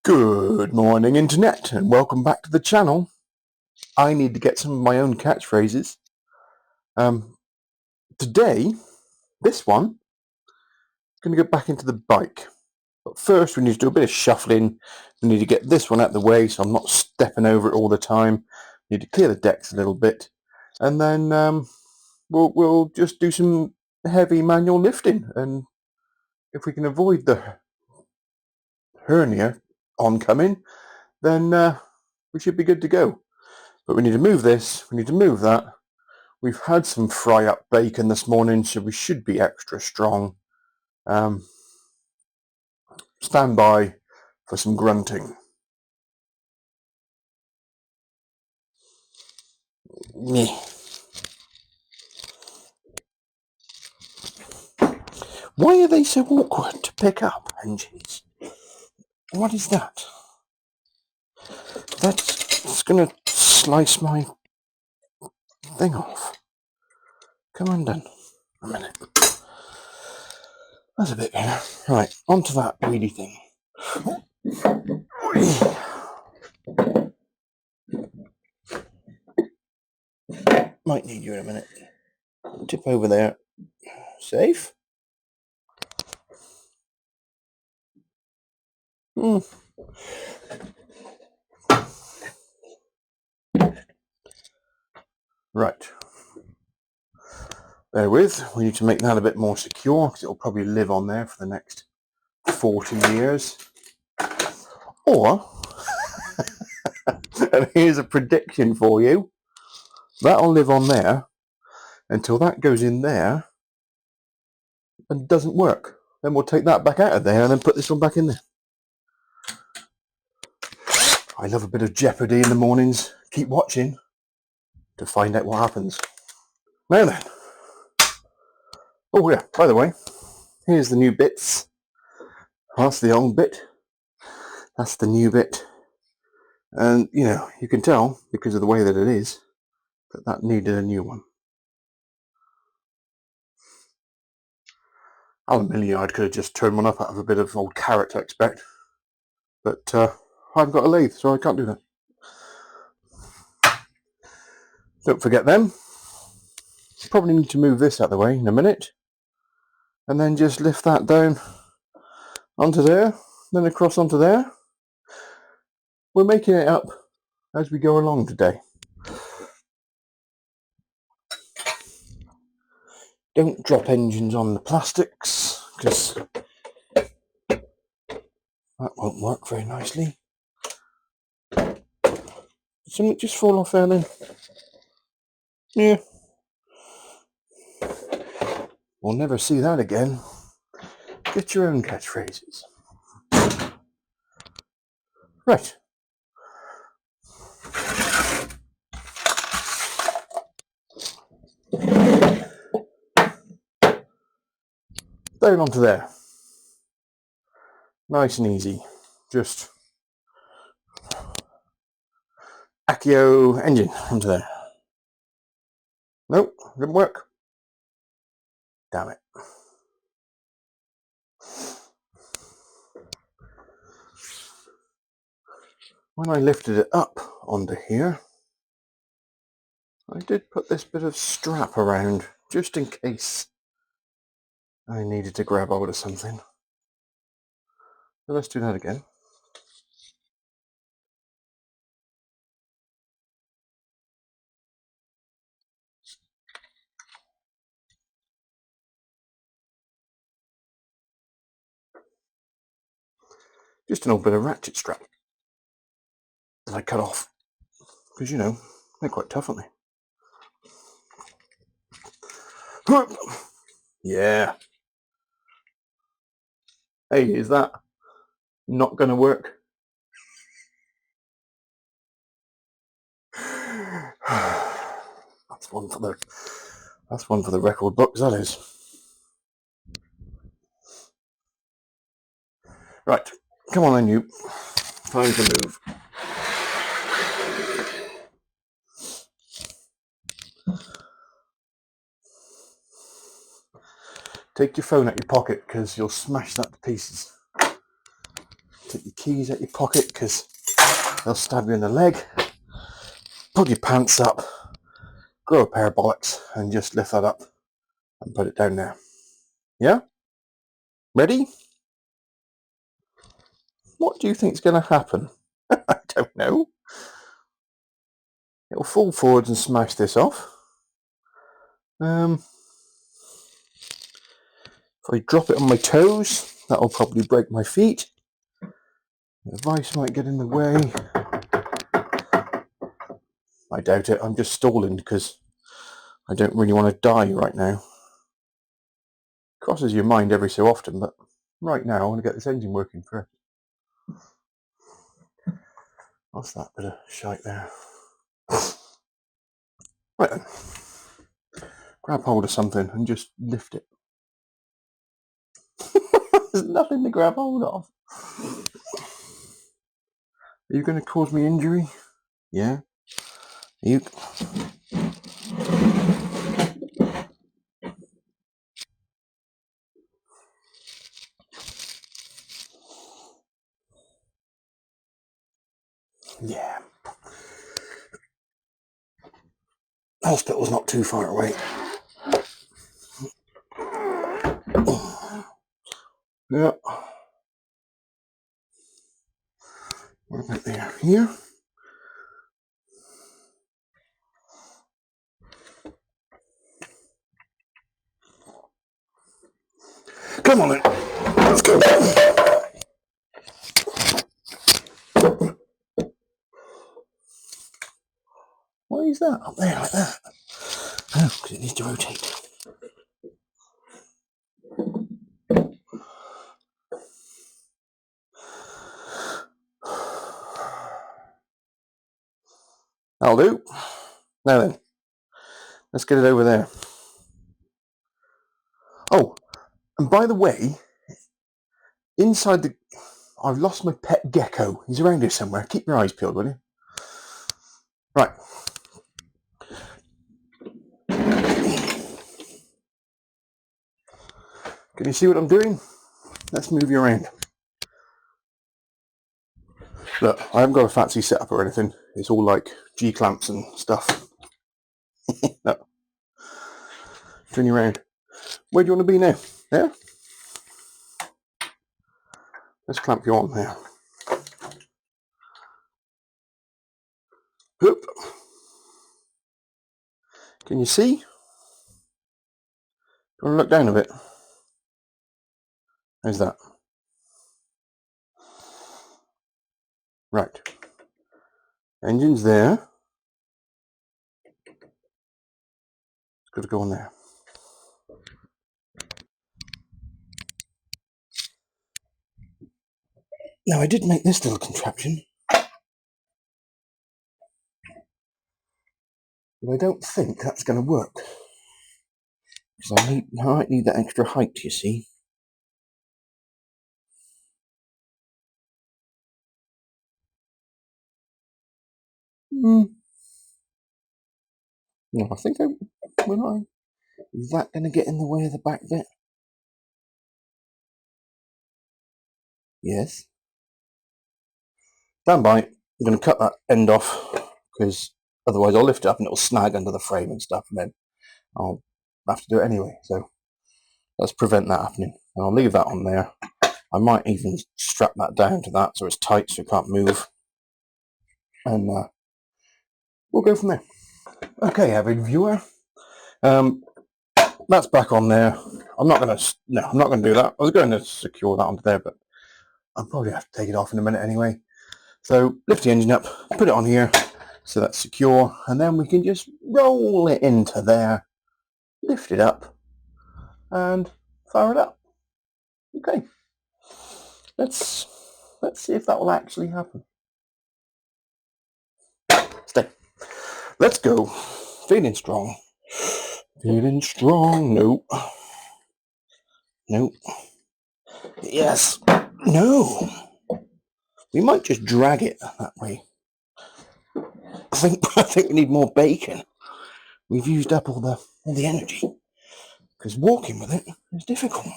Good morning, Internet, and welcome back to the channel. I need to get some of my own catchphrases. Today, this one, is going to go back into the bike. But first, we need to do a bit of shuffling. We need to get this one out of the way so I'm not stepping over it all the time. Need to clear the decks a little bit. And then we'll just do some heavy manual lifting. And if we can avoid the hernia oncoming, then we should be good to go. But we need to move this, we need to move that. We've had some fry up bacon this morning, so we should be extra strong. Stand by for some grunting. Why are they so awkward to pick up, engines? What is that? That's going to slice my thing off. Come undone. A minute. That's a bit better. Right, onto that weedy thing. Might need you in a minute. Tip over there. Safe? Right. Bear with. We need to make that a bit more secure because it'll probably live on there for the next 40 years. Or, and here's a prediction for you, that'll live on there until that goes in there and doesn't work. Then we'll take that back out of there and then put this one back in there. I love a bit of jeopardy in the mornings. Keep watching to find out what happens. Now then. Oh yeah, by the way, here's the new bits. That's the old bit. That's the new bit. And, you know, you can tell, because of the way that it is, that needed a new one. Aluminium yard could have just turned one up out of a bit of old carrot, I expect. But I've got a lathe, so I can't do that. Don't forget them. Probably need to move this out of the way in a minute. And then just lift that down onto there, then across onto there. We're making it up as we go along today. Don't drop engines on the plastics, because that won't work very nicely. Did something just fall off there then? Yeah. We'll never see that again. Get your own catchphrases. Right. Down onto there. Nice and easy. Just Accio engine onto there. Nope, didn't work. Damn it. When I lifted it up onto here, I did put this bit of strap around just in case I needed to grab hold of something. So let's do that again. Just an old bit of ratchet strap that I cut off. Because, you know, they're quite tough, aren't they? Yeah. Hey, is that not going to work? That's one for the record books, that is. Right, come on then, you. Time to move. Take your phone out your pocket because you'll smash that to pieces. Take your keys out your pocket because they'll stab you in the leg. Pull your pants up, grow a pair of bollocks, and just lift that up and put it down there. Yeah? Ready? What do you think's going to happen? I don't know. It'll fall forwards and smash this off. If I drop it on my toes, that'll probably break my feet. The vice might get in the way. I doubt it. I'm just stalling because I don't really want to die right now. Crosses your mind every so often, but right now I want to get this engine working first. What's that bit of shite there? Right then. Grab hold of something and just lift it. There's nothing to grab hold of. Are you going to cause me injury? Yeah. You. Yeah. Hospital's not too far away. Yeah. What about there? Here. Come on then. Let's go. Why is that up there like that? Oh, because it needs to rotate. That'll do. Now then, let's get it over there. Oh, and by the way, inside the... I've lost my pet gecko. He's around here somewhere. Keep your eyes peeled, will you? Right. Can you see what I'm doing? Let's move you around. Look, I haven't got a fancy setup or anything. It's all like G-clamps and stuff. Look. Turn you around. Where do you want to be now? There? Let's clamp you on there. Oop. Can you see? You want to look down a bit? How's that? Right. Engine's there. It's got to go on there. Now I did make this little contraption. But I don't think that's going to work. Because I might need that extra height, you see. No, I think will I? Is that going to get in the way of the back bit? Yes. Stand by. I'm going to cut that end off because otherwise I'll lift it up and it'll snag under the frame and stuff, and then I'll have to do it anyway. So let's prevent that happening. And I'll leave that on there. I might even strap that down to that so it's tight so it can't move. And we'll go from there. Okay, avid viewer. That's back on there. I'm not going to do that. I was going to secure that onto there, but I'll probably have to take it off in a minute anyway. So lift the engine up, put it on here so that's secure, and then we can just roll it into there, lift it up, and fire it up. Okay. Let's see if that will actually happen. Stay. Let's go. Feeling strong. Feeling strong. Nope. Nope. Yes. No. We might just drag it that way. I think we need more bacon. We've used up all the energy. Because walking with it is difficult.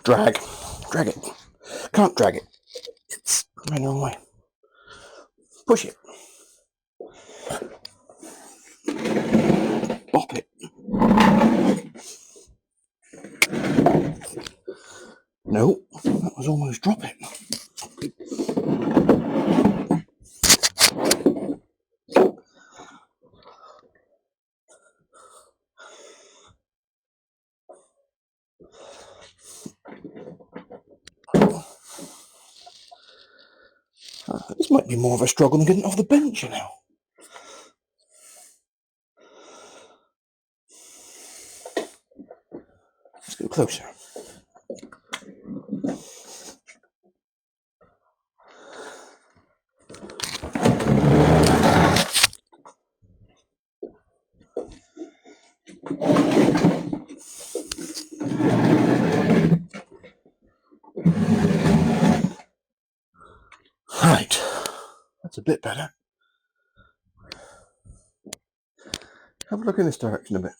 Drag. Drag it. Can't drag it. It's going the wrong way. Push it. Bop it. No, that was almost drop it. This might be more of a struggle than getting off the bench, you know. Let's go closer. Right, that's a bit better. Have a look in this direction a bit.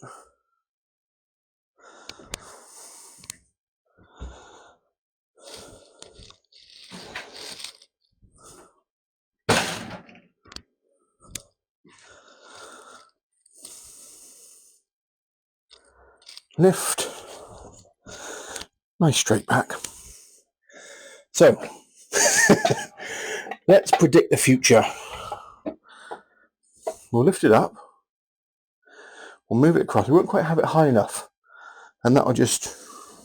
Lift. Nice straight back. So, let's predict the future. We'll lift it up. We'll move it across. We won't quite have it high enough, and that'll just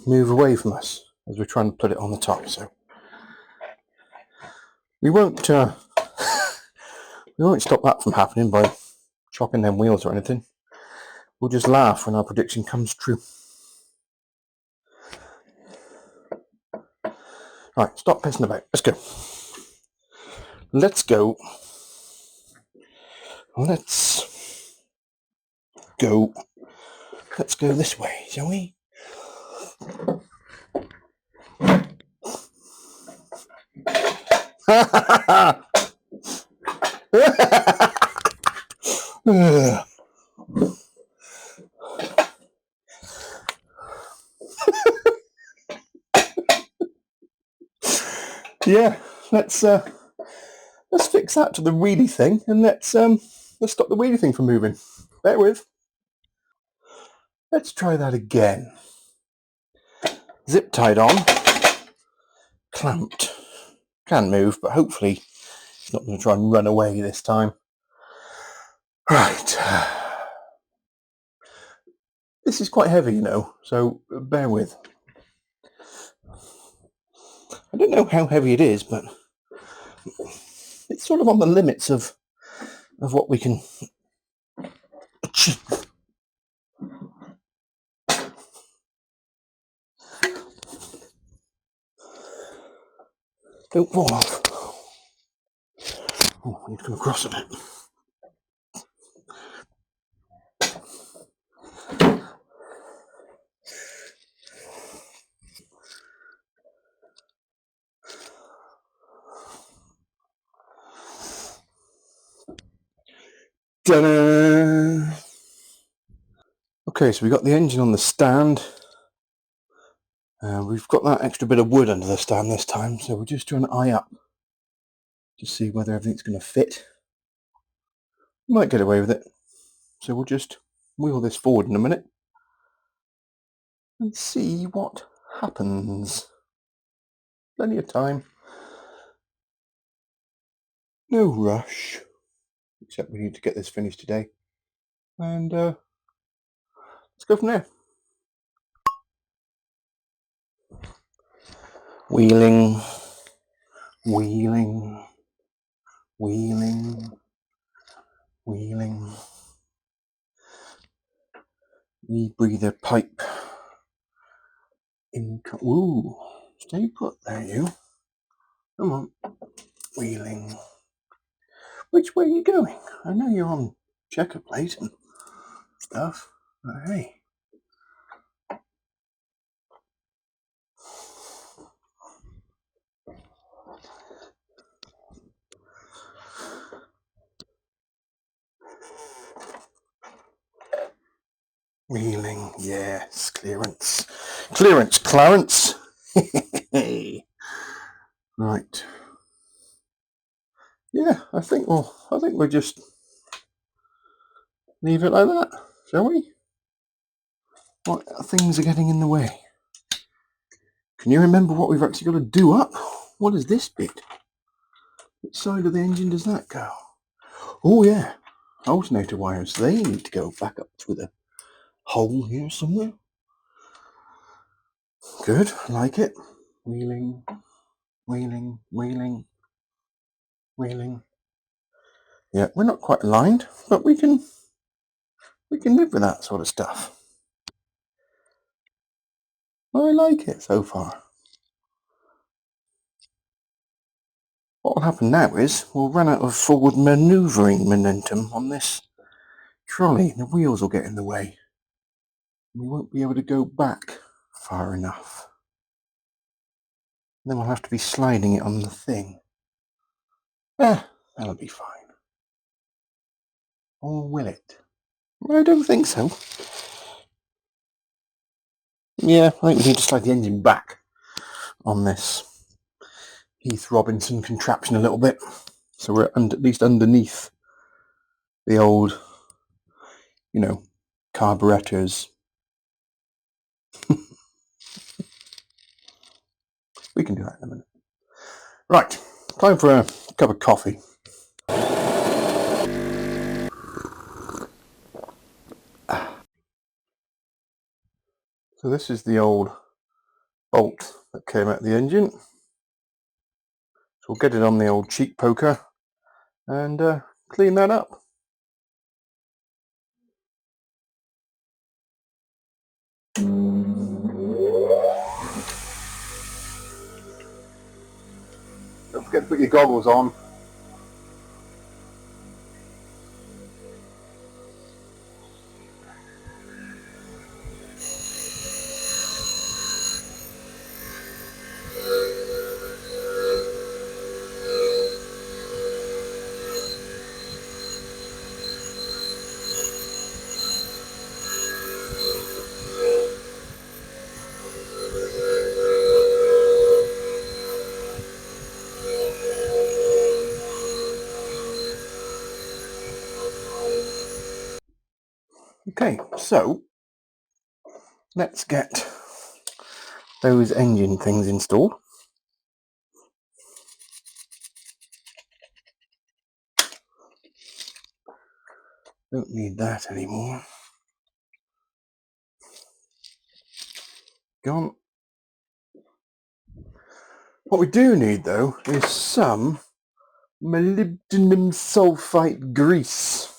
move away from us as we're trying to put it on the top. So we won't stop that from happening by chopping them wheels or anything. We'll just laugh when our prediction comes true. Right, stop pissing about. Let's go. Let's go. Let's go. Let's go this way, shall we? Yeah, let's fix that to the wheelie thing, and let's stop the wheelie thing from moving. Bear with. Let's try that again. Zip tied on, clamped. Can move, but hopefully it's not going to try and run away this time. Right. This is quite heavy, you know, so bear with. I don't know how heavy it is, but it's sort of on the limits of what we can achieve. Don't fall off. Oh, I need to come across a bit. Ta-da! Okay, so we got the engine on the stand. We've got that extra bit of wood under the stand this time, so we're just trying to eye up to see whether everything's going to fit. Might get away with it, so we'll just wheel this forward in a minute and see what happens. Plenty of time. No rush, except we need to get this finished today. And let's go from there. Wheeling, wheeling, wheeling, wheeling. Rebreather pipe. Ooh, stay put there, you. Come on. Wheeling. Which way are you going? I know you're on checker plate and stuff, but hey. Wheeling, yes, clearance. Clearance, Clarence. Right. Yeah, I think we'll just leave it like that, shall we? What things are getting in the way? Can you remember what we've actually got to do up? What is this bit? Which side of the engine does that go? Oh yeah, alternator wires. They need to go back up through the hole here somewhere. Good, I like it. Wheeling, wheeling, wheeling, wheeling. Yeah, we're not quite aligned, but we can live with that sort of stuff. I like it so far. What will happen now is we'll run out of forward manoeuvring momentum on this trolley. The wheels will get in the way. We won't be able to go back far enough. Then we'll have to be sliding it on the thing. That'll be fine. Or will it? I don't think so. Yeah, I think we need to slide the engine back on this Heath Robinson contraption a little bit. So we're at least underneath the old, carburetors. We can do that in a minute. Right, time for a cup of coffee. So this is the old bolt that came out of the engine. So we'll get it on the old cheek poker and clean that up. Don't forget to put your goggles on. Okay, so let's get those engine things installed. Don't need that anymore. Gone. What we do need though is some molybdenum sulfite grease.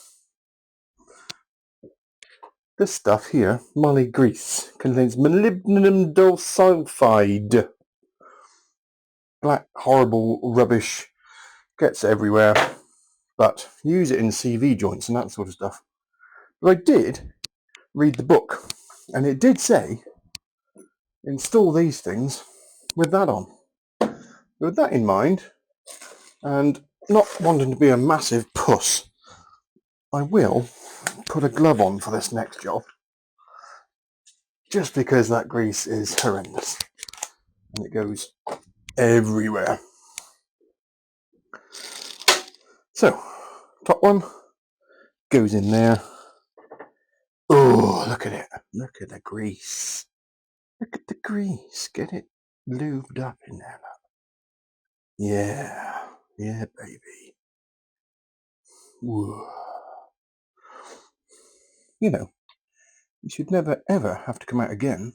This stuff here, moly grease, contains molybdenum disulfide. Black, horrible rubbish, gets everywhere, but use it in CV joints and that sort of stuff. But I did read the book, and it did say, install these things with that on. With that in mind, and not wanting to be a massive puss, I will put a glove on for this next job, just because that grease is horrendous and it goes everywhere. So, top one goes in there. Oh, look at it. Look at the grease. Look at the grease. Get it lubed up in there. Yeah. Yeah, baby. Whoa. You should never ever have to come out again.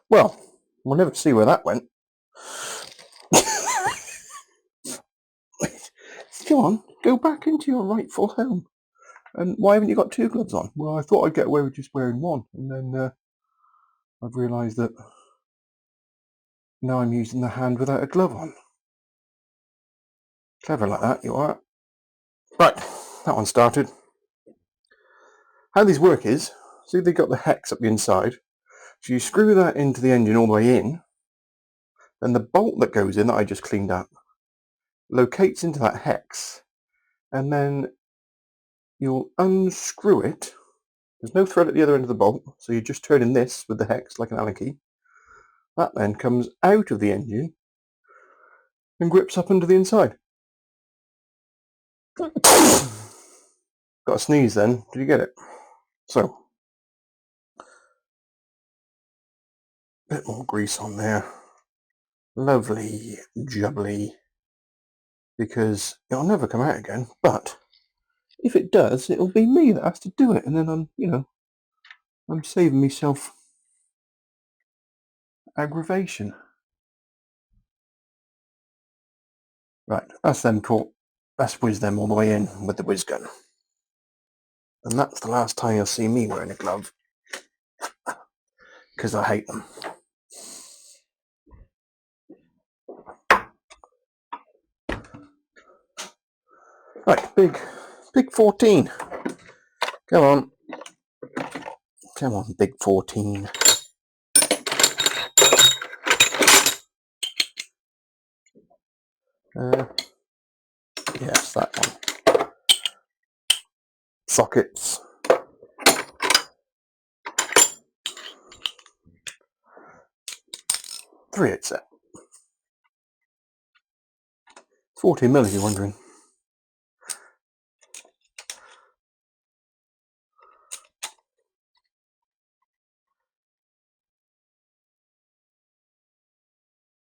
Well, we'll never see where that went. Come on, go back into your rightful home. And why haven't you got two gloves on? Well, I thought I'd get away with just wearing one. And then I've realised that now I'm using the hand without a glove on. Clever like that, you are. Right, that one started. How these work is, see they got the hex up the inside. So you screw that into the engine all the way in. Then the bolt that goes in that I just cleaned up locates into that hex. And then you'll unscrew it. There's no thread at the other end of the bolt, so you're just turning this with the hex like an Allen key. That then comes out of the engine and grips up under the inside. Got a sneeze then, did you get it? So, a bit more grease on there. Lovely, jubbly, because it'll never come out again, but if it does, it'll be me that has to do it, and then I'm saving myself aggravation. Right, that's them caught. Let's whiz them all the way in with the whiz gun. And that's the last time you'll see me wearing a glove, because I hate them. Right, big 14. Come on. Come on, big 14. Yes, that one. Sockets. .38 set. 40mm if you're wondering.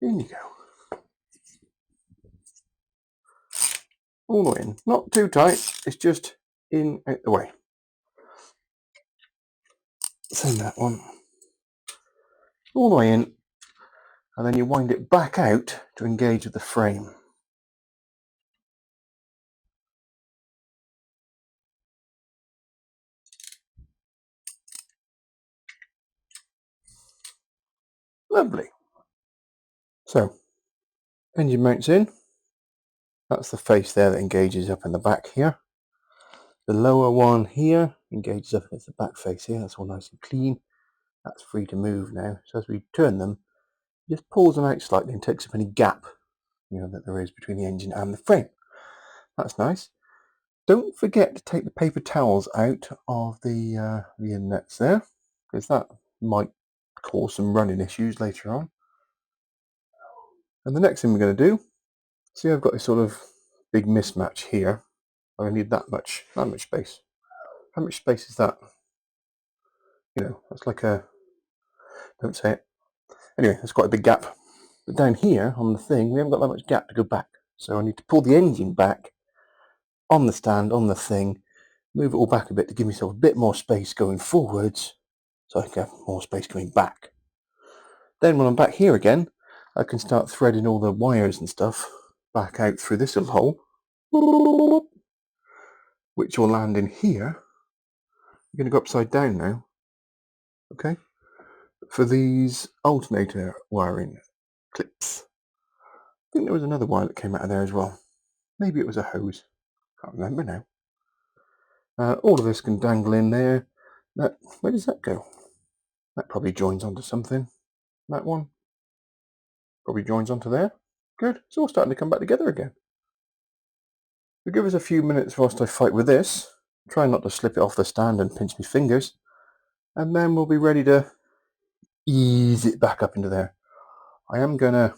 In you go. All the way in. Not too tight, it's just in out the way. Same that one. All the way in, and then you wind it back out to engage with the frame. Lovely. So, engine mounts in. That's the face there that engages up in the back here. The lower one here engages up against the back face here. That's all nice and clean. That's free to move now. So as we turn them, just pulls them out slightly and takes up any gap, that there is between the engine and the frame. That's nice. Don't forget to take the paper towels out of the inlets there, because that might cause some running issues later on. And the next thing we're going to do, see, I've got this sort of big mismatch here. I need that much space. How much space is that? That's like a, don't say it. Anyway, that's quite a big gap. But down here on the thing, we haven't got that much gap to go back. So I need to pull the engine back on the stand, on the thing, move it all back a bit to give myself a bit more space going forwards, so I can have more space coming back. Then when I'm back here again, I can start threading all the wires and stuff back out through this little hole, which will land in here. I'm going to go upside down now, okay, for these alternator wiring clips. I think there was another wire that came out of there as well. Maybe it was a hose. Can't remember now. All of this can dangle in there. Where does that go? That probably joins onto something. That one probably joins onto there. Good. It's all starting to come back together again. So give us a few minutes whilst I fight with this. Try not to slip it off the stand and pinch my fingers. And then we'll be ready to ease it back up into there. I am going to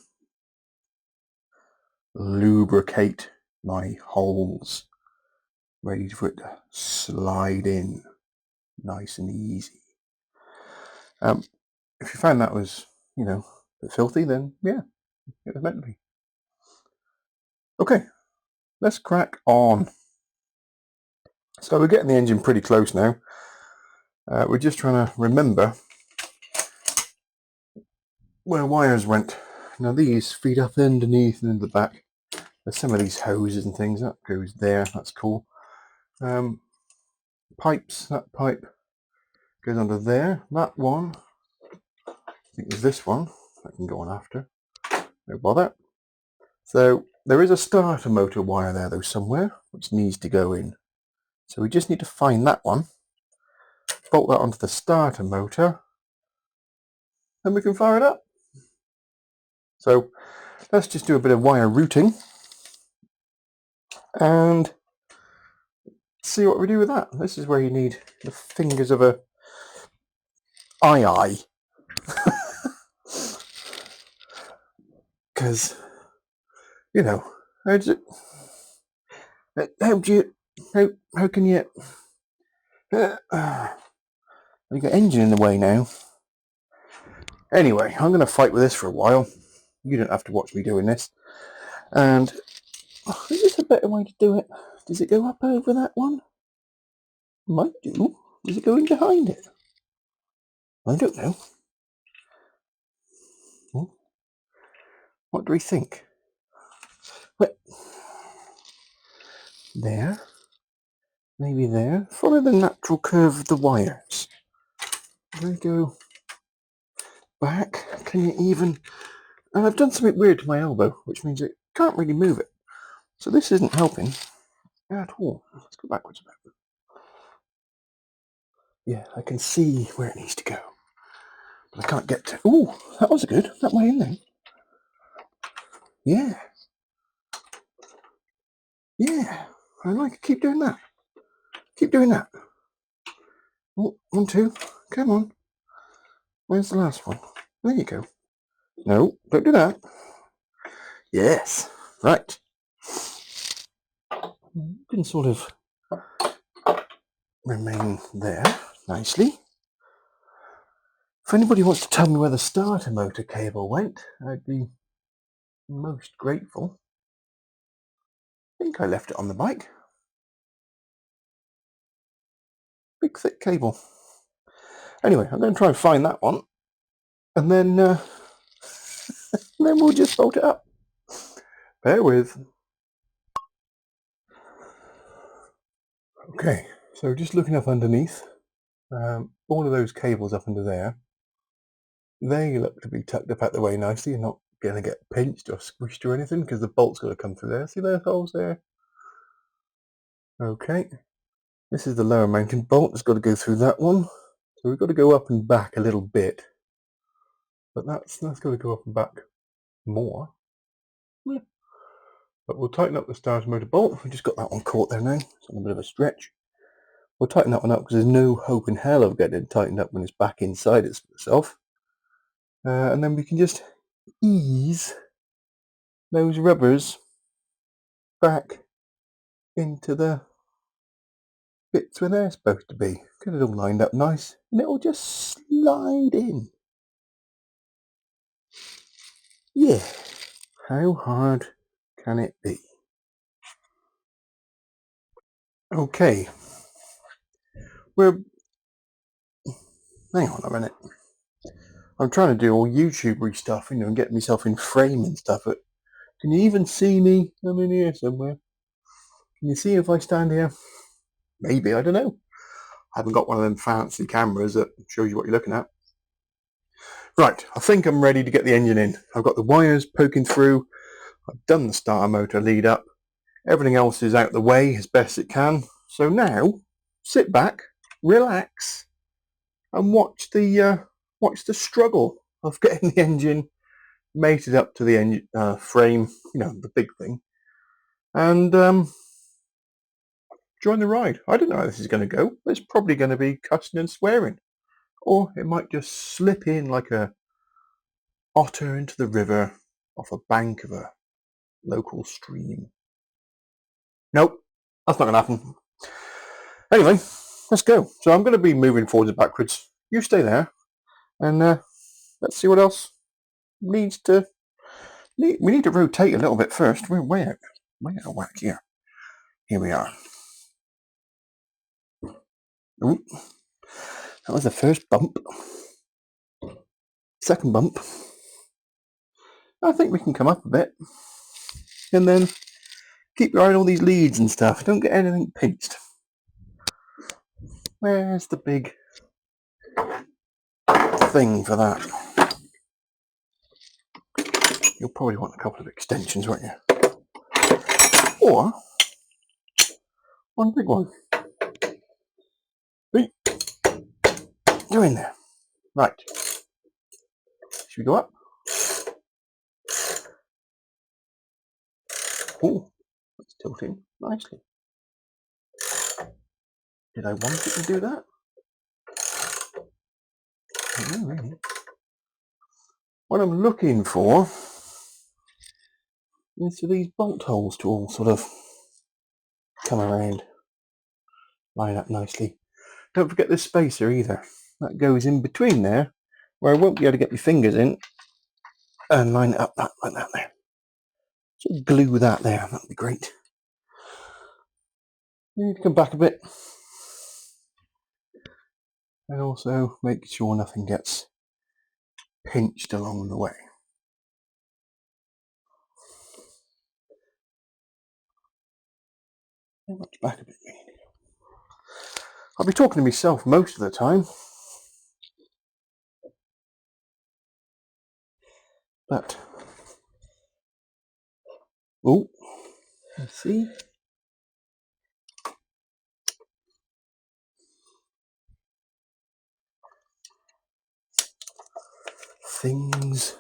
lubricate my holes, ready for it to slide in nice and easy. If you found that was, a bit filthy, then yeah, it was meant to be. Okay, let's crack on. So we're getting the engine pretty close now. We're just trying to remember where wires went. Now these feed up underneath and into the back. There's some of these hoses and things. That goes there, that's cool. Pipes, that pipe goes under there. That one, I think there's this one, that can go on after. No bother. So there is a starter motor wire there though somewhere, which needs to go in. So we just need to find that one, bolt that onto the starter motor, and we can fire it up. So let's just do a bit of wire routing and see what we do with that. This is where you need the fingers of a eye. because, you know, how does it, how do you, how can you, you got engine in the way now. Anyway, I'm going to fight with this for a while. You don't have to watch me doing this. And is this a better way to do it? Does it go up over that one? Might do. Is it going behind it? I don't know. What do we think? But there. Maybe there. Follow the natural curve of the wires. They go back. Can you even... And I've done something weird to my elbow, which means it can't really move it. So this isn't helping at all. Let's go backwards a bit. Yeah, I can see where it needs to go. But I can't get to... Ooh, that was good. That way in there. Yeah. Yeah. I like it. Keep doing that. Keep doing that. Oh, 1, 2. Come on. Where's the last one? There you go. No, don't do that. Yes. Right. You can sort of remain there nicely. If anybody wants to tell me where the starter motor cable went, I'd be most grateful. I think I left it on the bike. Big thick cable. Anyway, I'm going to try and find that one, and then we'll just bolt it up. Bear with. Okay, so just looking up underneath, all of those cables up under there, they look to be tucked up out the way nicely. You're not going to get pinched or squished or anything because the bolt's got to come through there. See those holes there? Okay, this is the lower mounting bolt. It's got to go through that one. So we've got to go up and back a little bit, but that's got to go up and back more. Yeah. But we'll tighten up the starter motor bolt. We've just got that one caught there now. It's on a bit of a stretch. We'll tighten that one up because there's no hope in hell of getting it tightened up when it's back inside itself. And then we can just ease those rubbers back into the bits where they're supposed to be. Get it all lined up nice, and it'll just slide in. Yeah. How hard can it be? Okay. Hang on a minute. I'm trying to do all YouTubery stuff, and get myself in frame and stuff. But can you even see me? I'm in here somewhere. Can you see if I stand here? Maybe, I don't know. I haven't got one of them fancy cameras that shows you what you're looking at. Right, I think I'm ready to get the engine in. I've got the wires poking through. I've done the starter motor lead up. Everything else is out the way as best it can. So now, sit back, relax, and watch the struggle of getting the engine mated up to the engine frame, the big thing, and join the ride. I don't know how this is going to go. It's probably going to be cussing and swearing, or it might just slip in like a otter into the river off a bank of a local stream. Nope, that's not going to happen. Anyway, let's go. So I'm going to be moving forwards and backwards. You stay there, and let's see what else needs to... We need to rotate a little bit first. We're way out of whack here. Here we are. Ooh, that was the first bump. Second bump. I think we can come up a bit. And then keep your eye on all these leads and stuff. Don't get anything pinched. Where's the big thing for that? You'll probably want a couple of extensions, won't you? Or one big one. Hey, you're in there. Right. Should we go up? Oh, it's tilting nicely. Did I want it to do that? I don't know, really. What I'm looking for is for these bolt holes to all sort of come around, line up nicely. Don't forget this spacer either. That goes in between there, where I won't be able to get my fingers in and line it up like that there. So glue that there, that'd be great. You need to come back a bit. And also make sure nothing gets pinched along the way. Much back a bit. I'll be talking to myself most of the time, but oh, let's see. Things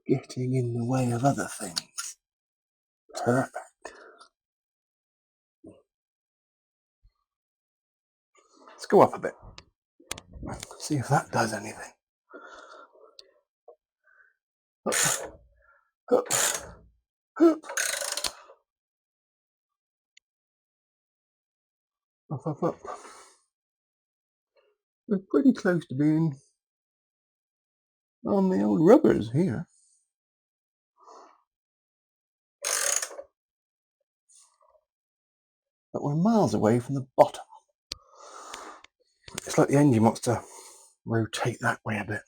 getting in the way of other things. Perfect. Let's go up a bit. See if that does anything. Up, up, up, up, up, up. We're pretty close to being on the old rubbers here. But we're miles away from the bottom. It's like the engine wants to rotate that way a bit.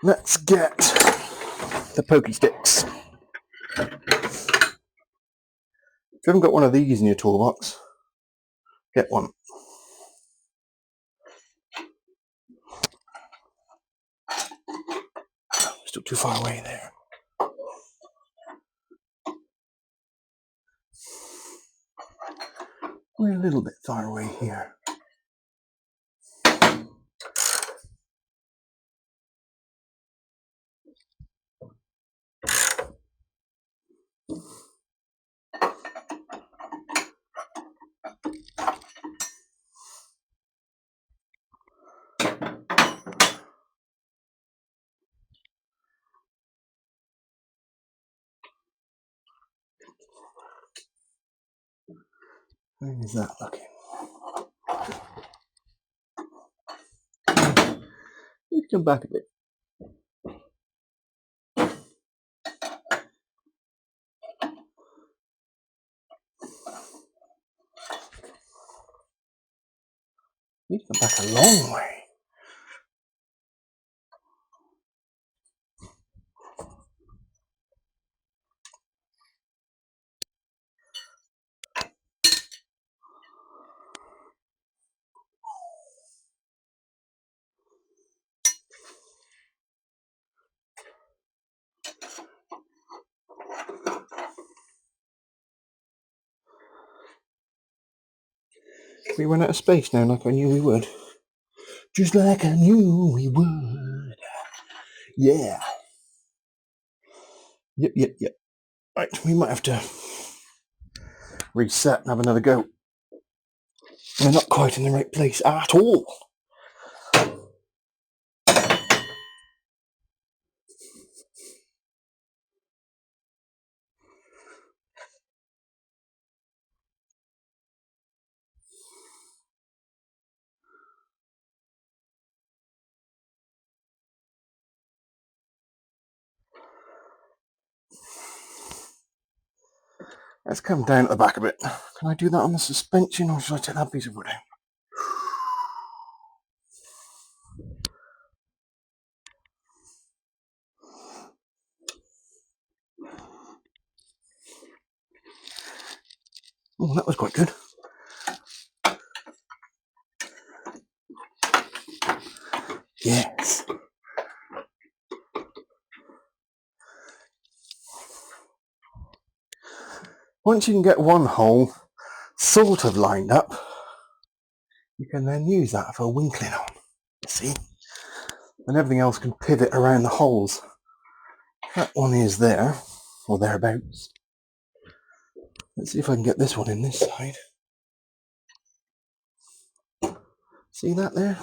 Let's get the pokey sticks. If you haven't got one of these in your toolbox, get one. Still too far away there. We're a little bit far away here. How is that looking? Need to come back a bit. Need to come back a long way. We run out of space now, like I knew we would. Just like I knew we would. Yeah. Yep. Right, we might have to reset and have another go. We're not quite in the right place at all. Let's come down at the back a bit. Can I do that on the suspension, or should I take that piece of wood out? Oh, that was quite good. Yes. Once you can get one hole sort of lined up, you can then use that for winkling on. See? And everything else can pivot around the holes. That one is there, or thereabouts. Let's see if I can get this one in this side. See that there?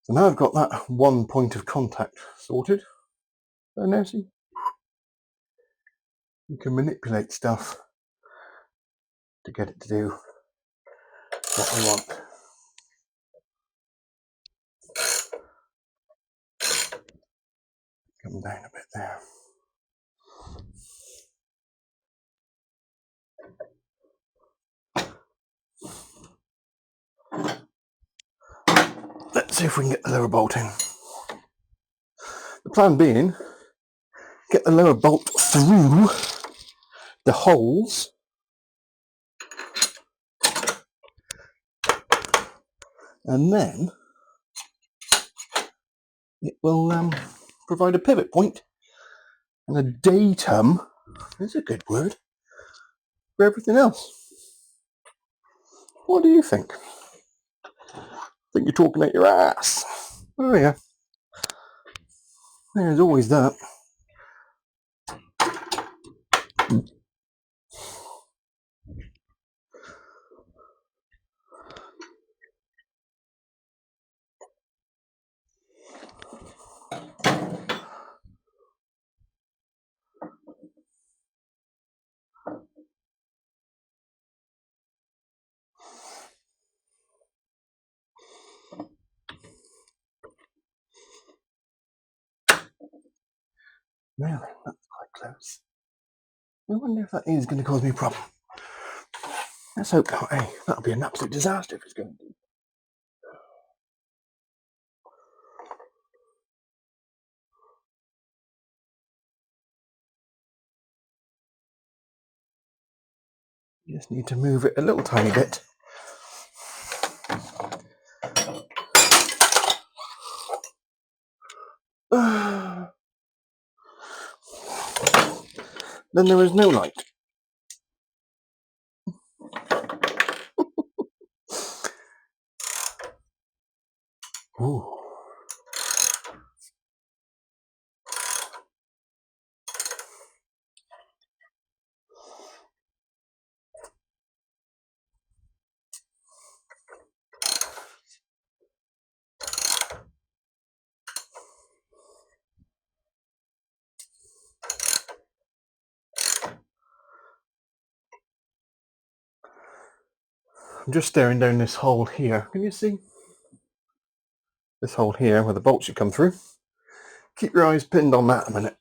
So now I've got that one point of contact sorted. So now see, you can manipulate stuff to get it to do what we want. Come down a bit there. Let's see if we can get the lower bolt in. The plan being, get the lower bolt through the holes and then it will provide a pivot point and a datum, is a good word, for everything else. What do you think? Think you're talking out your ass? Oh yeah, there's always that. Really, that's quite close. I wonder if that is going to cause me a problem. Let's hope not. Hey, that'll be an absolute disaster if it's going to. You just need to move it a little tiny bit. Then there is no light. Ooh. I'm just staring down this hole here. Can you see? This hole here where the bolt should come through. Keep your eyes pinned on that a minute.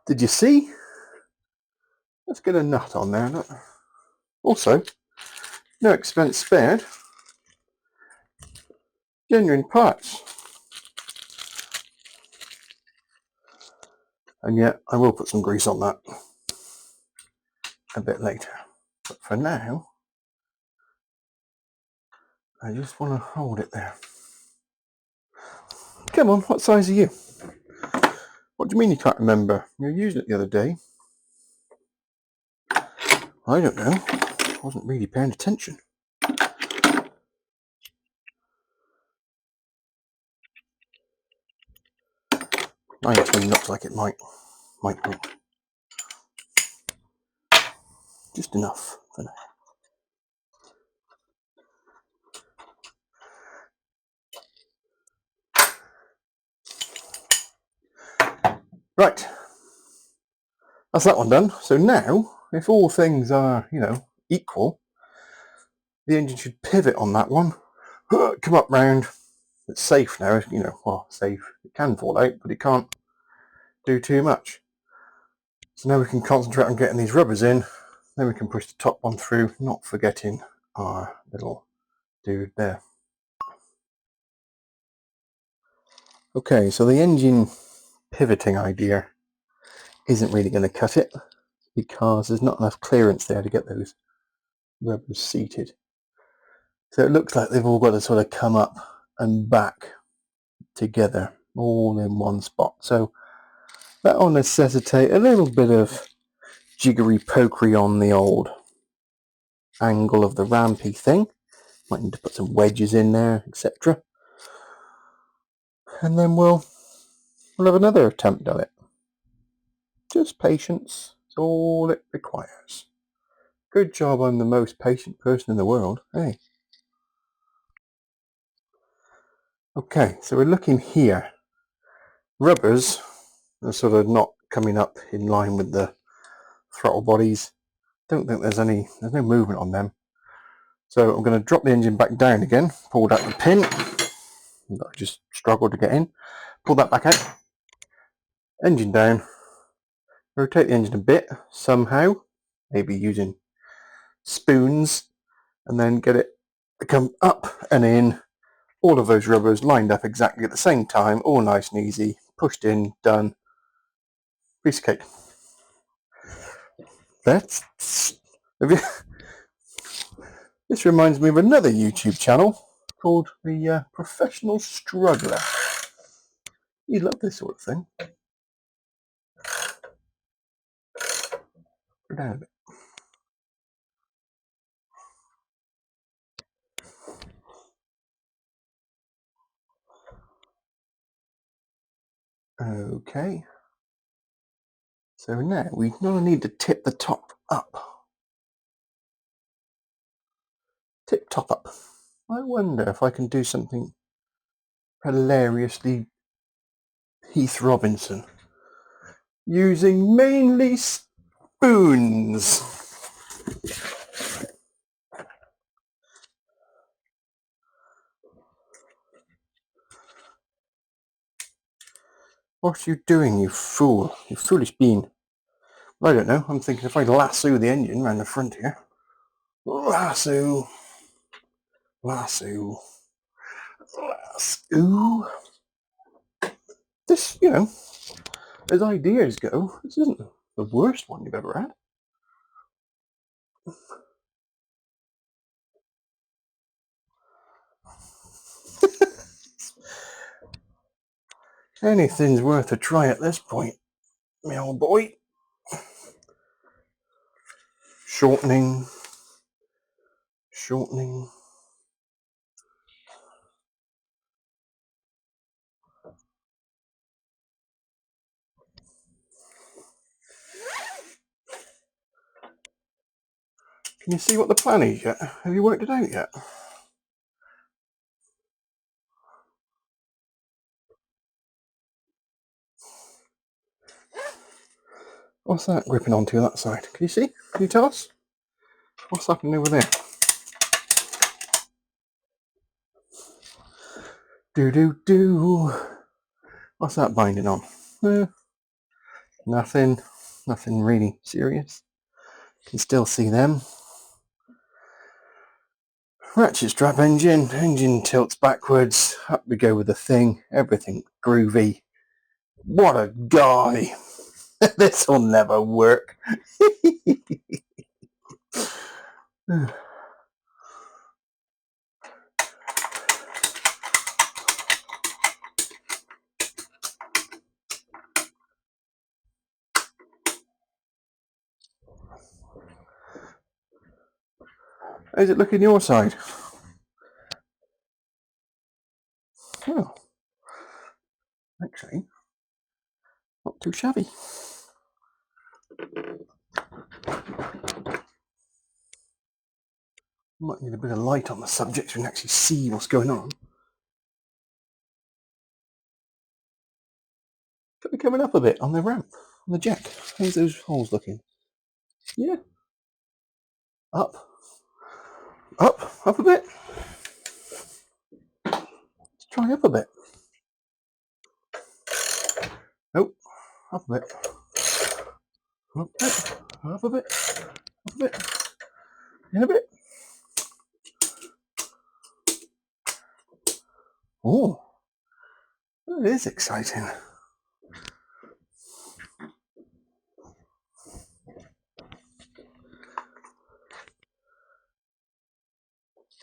Did you see? Let's get a nut on there. Look. Also, no expense spared. Genuine parts. And yet, I will put some grease on that a bit later. But for now, I just want to hold it there. Come on, what size are you? What do you mean you can't remember? You were using it the other day. I don't know. I wasn't really paying attention. 19 looks like it might be. Just enough for now. Right, that's that one done. So now, if all things are, equal, the engine should pivot on that one, come up round. It's safe now, well, safe. It can fall out, but it can't do too much. So now we can concentrate on getting these rubbers in, then we can push the top one through, not forgetting our little dude there. Okay, so the engine pivoting idea isn't really going to cut it because there's not enough clearance there to get those rubbers seated. So it looks like they've all got to sort of come up and back together all in one spot. So that will necessitate a little bit of jiggery pokery on the old angle of the rampy thing. Might need to put some wedges in there, etc. And then we'll have another attempt at it. Just patience is all it requires. Good job I'm the most patient person in the world, hey? Okay, so we're looking here. Rubbers are sort of not coming up in line with the throttle bodies. Don't think there's no movement on them. So I'm going to drop the engine back down again, pull out the pin that I just struggled to get in, pull that back out, engine down, rotate the engine a bit somehow, maybe using spoons, and then get it to come up and in. All of those rubbers lined up exactly at the same time, all nice and easy, pushed in, done, piece of cake. This reminds me of another YouTube channel called the Professional Struggler. You love this sort of thing. Go down a bit. Okay. So now we not need to tip the top up. Tip top up. I wonder if I can do something hilariously Heath Robinson. Using mainly spoons. What are you doing, you fool? You foolish bean. Well, I don't know. I'm thinking if I lasso the engine around the front here. Lasso. Lasso. Lasso. This, as ideas go, this isn't the worst one you've ever had. Anything's worth a try at this point, my old boy. Shortening. Shortening. Can you see what the plan is yet? Have you worked it out yet? What's that gripping onto that side? Can you see? Can you tell us? What's happening over there? Do. What's that binding on? Nothing really serious. Can still see them. Ratchet strap engine tilts backwards, up we go with the thing, everything groovy. What a guy! This will never work. How's it looking your side? Oh, actually, not too shabby. Might need a bit of light on the subject so we can actually see what's going on. Could be coming up a bit on the ramp, on the jack. How's those holes looking? Yeah. Up a bit. Let's try up a bit. Nope, up a bit. Up a bit. Up a bit. Up a bit. In a bit. Oh, that is exciting.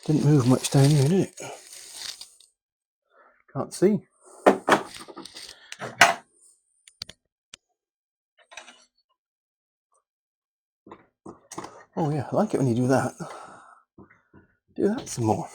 Didn't move much down here, did it? Can't see. Oh yeah, I like it when you do that. Do that some more.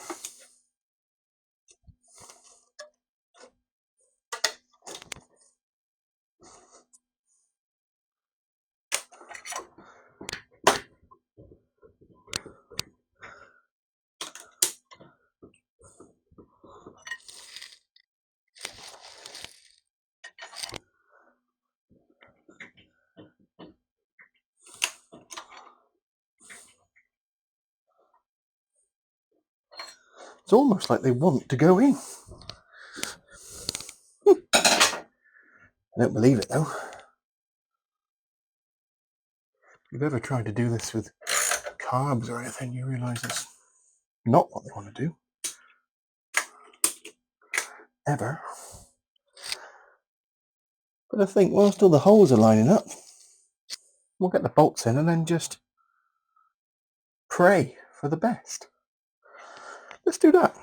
It's almost like they want to go in. I don't believe it though. If you've ever tried to do this with carbs or anything, you realise it's not what they want to do. Ever. But I think whilst all the holes are lining up, we'll get the bolts in and then just pray for the best. Let's do that.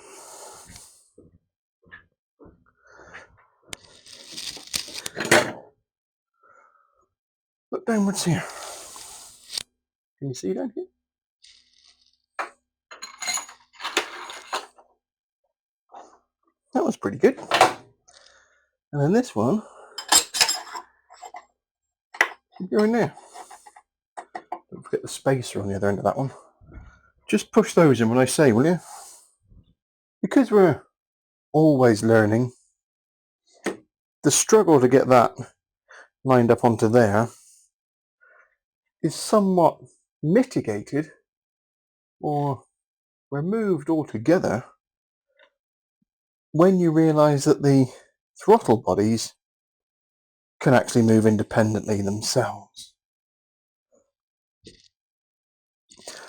Look downwards here. Can you see down here? That was pretty good. And then this one, go in there. Don't forget the spacer on the other end of that one. Just push those in when I say, will you? Because we're always learning, the struggle to get that lined up onto there is somewhat mitigated or removed altogether when you realise that the throttle bodies can actually move independently themselves.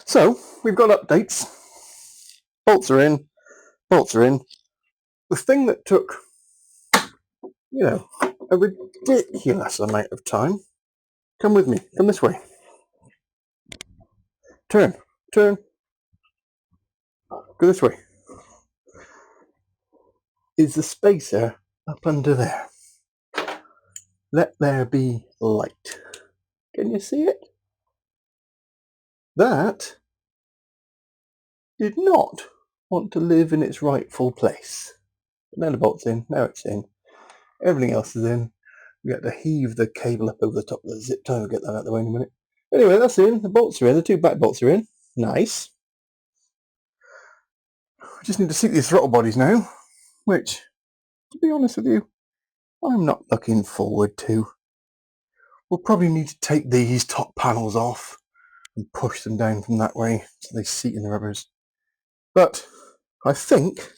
So we've got updates. Bolts are in. Bolts are in. The thing that took, a ridiculous amount of time. Come with me. Come this way. Turn. Turn. Go this way. Is the spacer up under there. Let there be light. Can you see it? That did not want to live in its rightful place. But now the bolt's in, now it's in. Everything else is in. We got to heave the cable up over the top of the zip tie. We'll get that out of the way in a minute. Anyway, that's in. The bolts are in. The two back bolts are in. Nice. We just need to seat these throttle bodies now, which, to be honest with you, I'm not looking forward to. We'll probably need to take these top panels off and push them down from that way so they seat in the rubbers. But I think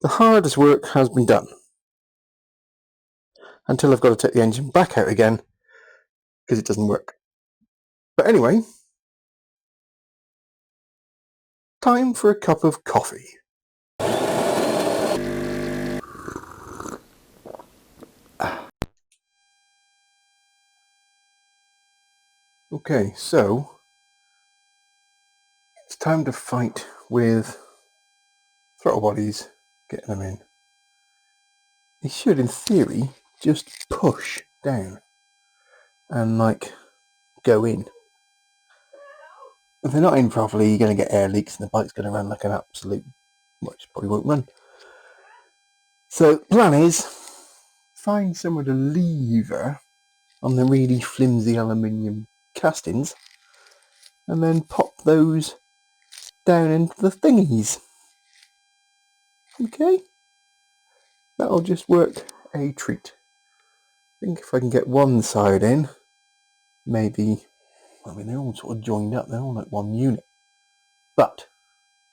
the hardest work has been done until I've got to take the engine back out again because it doesn't work. But anyway, time for a cup of coffee. Okay, so it's time to fight with throttle bodies, getting them in. They should, in theory, just push down and go in. If they're not in properly, you're going to get air leaks and the bike's going to run like an absolute, which probably won't run. So the plan is find somewhere to lever on the really flimsy aluminium castings and then pop those down into the thingies. Okay, that'll just work a treat. I think if I can get one side in, maybe, they're all sort of joined up, they're all like one unit, but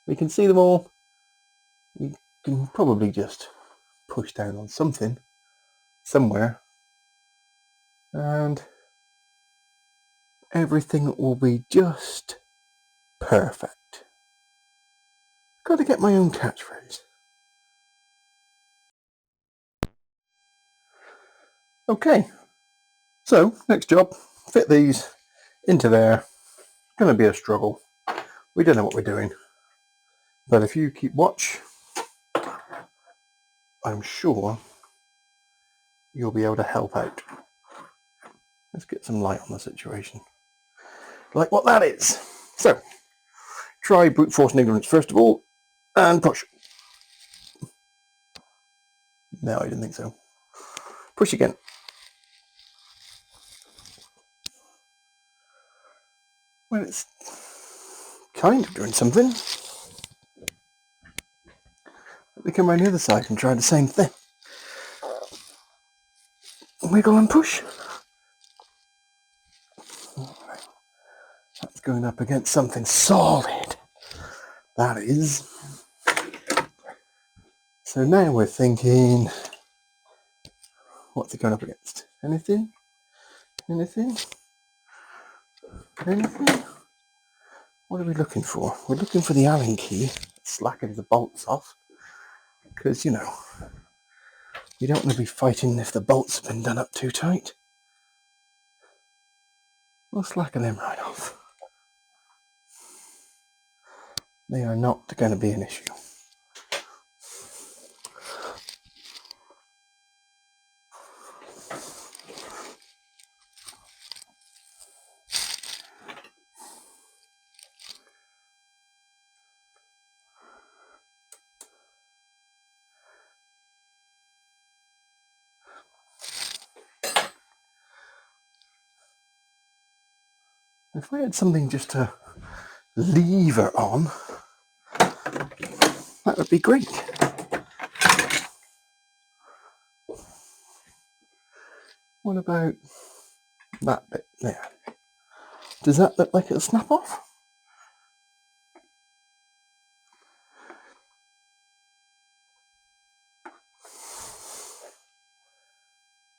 we can see them all. We can probably just push down on something somewhere and everything will be just perfect. Got to get my own catchphrase. Okay, so next job, fit these into there. Going to be a struggle. We don't know what we're doing, but if you keep watch, I'm sure you'll be able to help out. Let's get some light on the situation. Like what that is. So, try brute force and ignorance first of all, and push. No, I didn't think so. Push again. Well, it's kind of doing something. Let me come around the other side and try the same thing. Wiggle and push. That's going up against something solid. That is. So now we're thinking, what's it going up against? Anything? Anything? Anything? What are we looking for? We're looking for the Allen key that slackens the bolts off. Because, you know, you don't want to be fighting if the bolts have been done up too tight. We'll slacken them right off. They are not going to be an issue. If I had something just to lever on, that would be great. What about that bit there? Does that look like it'll snap off?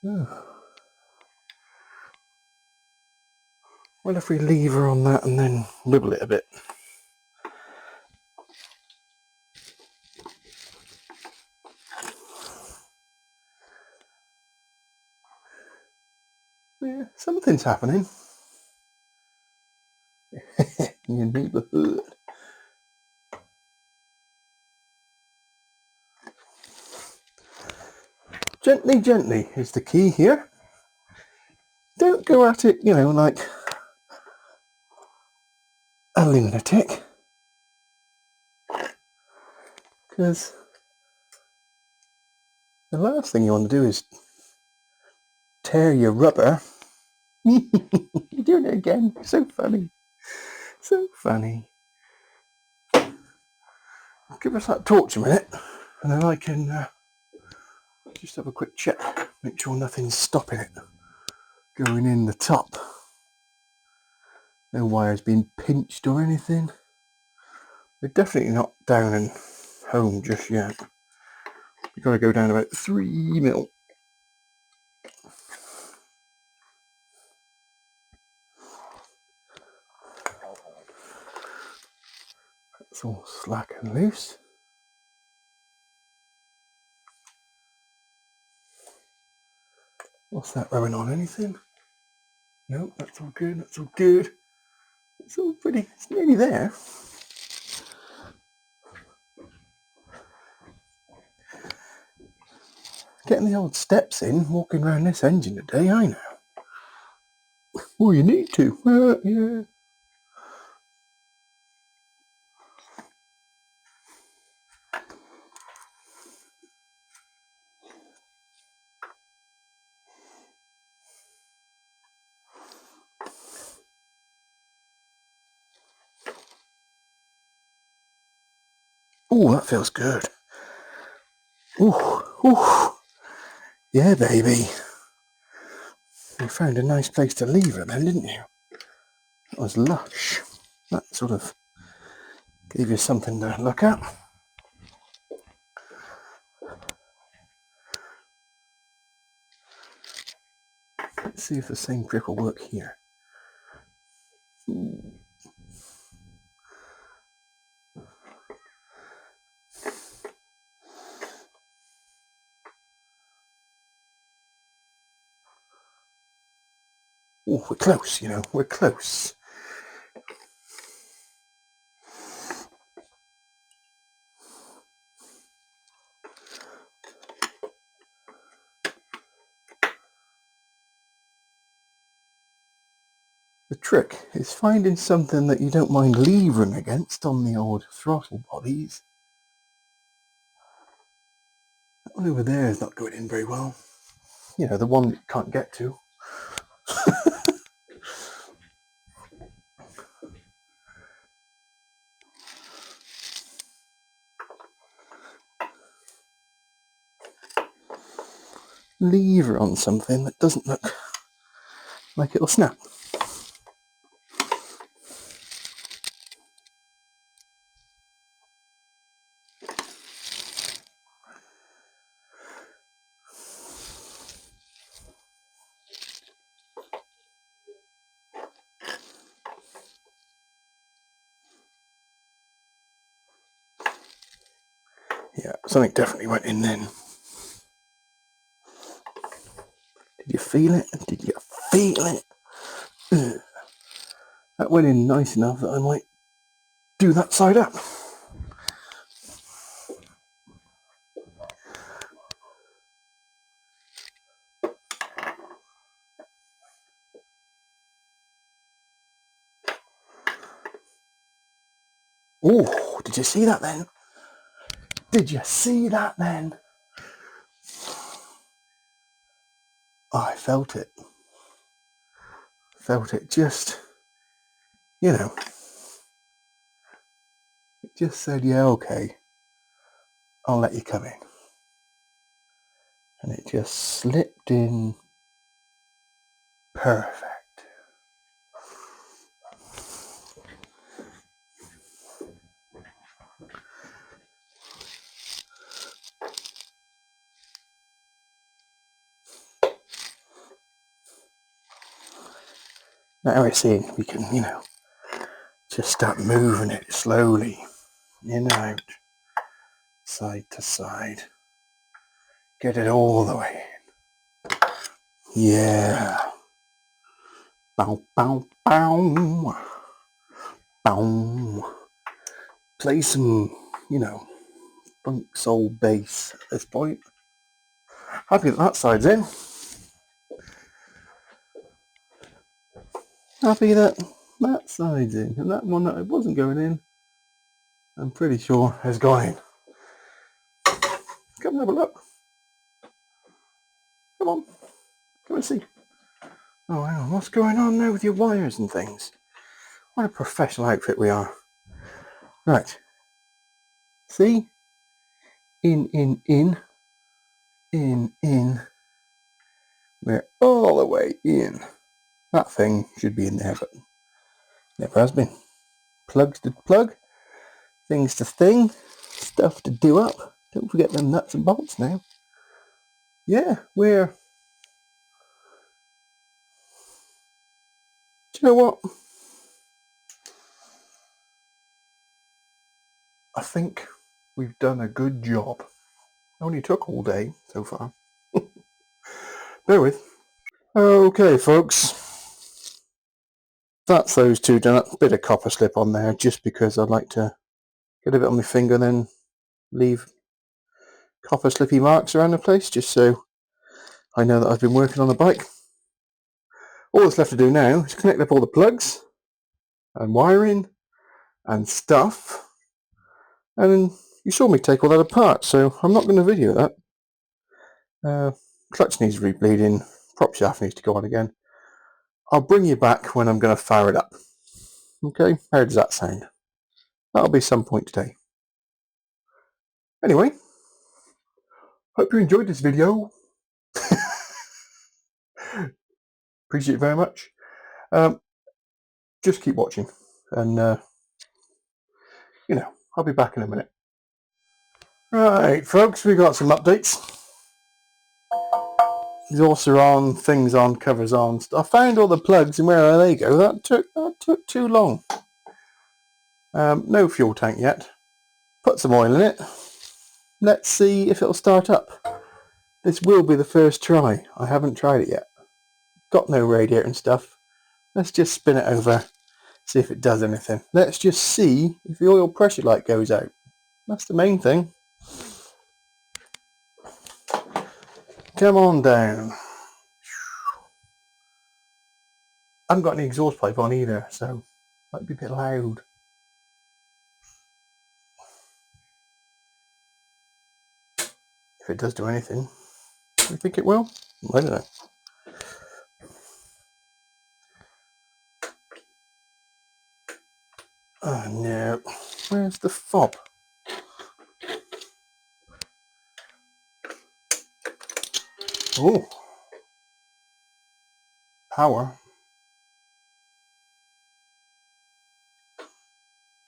Oh. Well, if we lever on that and then wiggle it a bit. Yeah, something's happening. In your neighbourhood. Gently, gently is the key here. Don't go at it, you know, like a lunatic. Because the last thing you want to do is tear your rubber. You're doing it again. So funny. So funny. Give us that torch a minute, and then I can just have a quick check. Make sure nothing's stopping it going in the top. No wire's been pinched or anything. We're definitely not down and home just yet. We've got to go down about 3 mil. That's all slack and loose. What's that rubbing on? Anything? No, that's all good, that's all good. It's all pretty, it's nearly there. Getting the old steps in, walking around this engine today, I know. Well, you need to. Yeah. Oh, that feels good. Ooh. Yeah, baby. You found a nice place to leave it then, didn't you? That was lush. That sort of gave you something to look at. Let's see if the same trick will work here. Oh, we're close, you know, we're close. The trick is finding something that you don't mind levering against on the old throttle bodies. That one over there is not going in very well. You know, the one that you can't get to. Lever on something that doesn't look like it'll snap. Yeah, something definitely went in then. Did you feel it? Did you feel it? Ugh. That went in nice enough that I might do that side up. Oh, did you see that then? Did you see that then? I felt it. Felt it just, you know, it just said, yeah, okay, I'll let you come in. And it just slipped in perfect. Now we're seeing we can, you know, just start moving it slowly, in and out, side to side. Get it all the way in. Yeah. Bow, bow, bow. Bow. Play some, you know, funk soul bass at this point. Happy that that side's in. Happy that that side's in. And that one that I wasn't going in, I'm pretty sure has gone in. Come and have a look. Come on. Come and see. Oh, hang on. What's going on there with your wires and things? What a professional outfit we are. Right. See? In, in, in. In, in. We're all the way in. That thing should be in there, but never has been. Plugs to plug. Things to thing. Stuff to do up. Don't forget them nuts and bolts now. Yeah, we're... Do you know what? I think we've done a good job. Only took all day so far. Bear with. Okay, folks. That's those two done up. Bit of copper slip on there just because I'd like to get a bit on my finger and then leave copper slippy marks around the place just so I know that I've been working on the bike. All that's left to do now is connect up all the plugs and wiring and stuff. And you saw me take all that apart, so I'm not going to video that. Clutch needs rebleeding, prop shaft needs to go on again. I'll bring you back when I'm going to fire it up. Okay, how does that sound? That'll be some point today. Anyway, hope you enjoyed this video. Appreciate it very much. Just keep watching and, you know, I'll be back in a minute. Right, folks, we got some updates. Exhausts are on, things on, covers on. I found all the plugs and where they go. That took too long. No fuel tank yet. Put some oil in it. Let's see if it'll start up. This will be the first try. I haven't tried it yet. Got no radiator and stuff. Let's just spin it over, see if it does anything. Let's just see if the oil pressure light goes out. That's the main thing. Come on down. I haven't got any exhaust pipe on either, so it might be a bit loud. If it does do anything, do you think it will? I don't know. Oh no, where's the fob? Oh, power.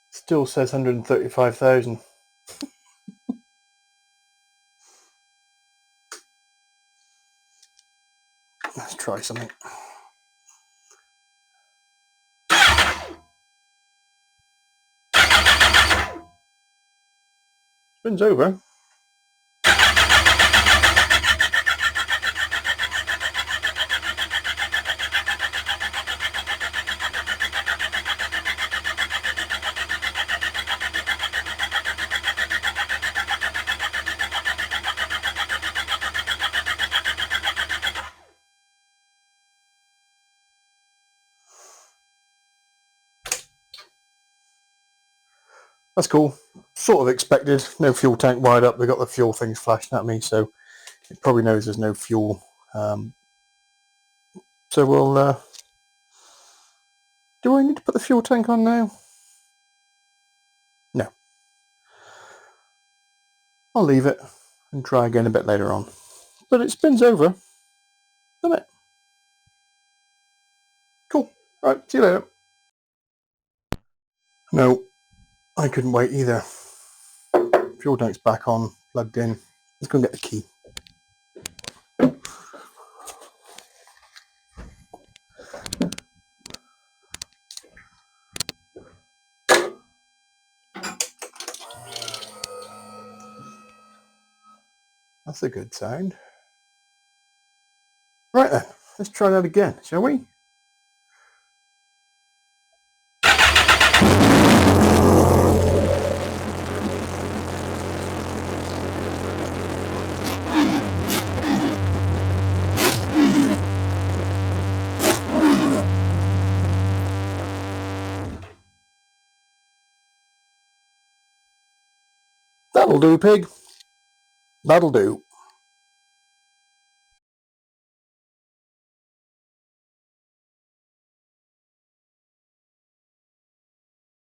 Still says 135,000. Let's try something. Spins over. That's cool. Sort of expected. No fuel tank wired up. They got the fuel things flashing at me, so it probably knows there's no fuel. So we'll. Do I need to put the fuel tank on now? No. I'll leave it and try again a bit later on. But it spins over, doesn't it? Cool. Right. See you later. No, I couldn't wait either. Fuel tank's back on, plugged in. Let's go and get the key. That's a good sound. Right then, let's try that again, shall we? That'll do, pig. That'll do.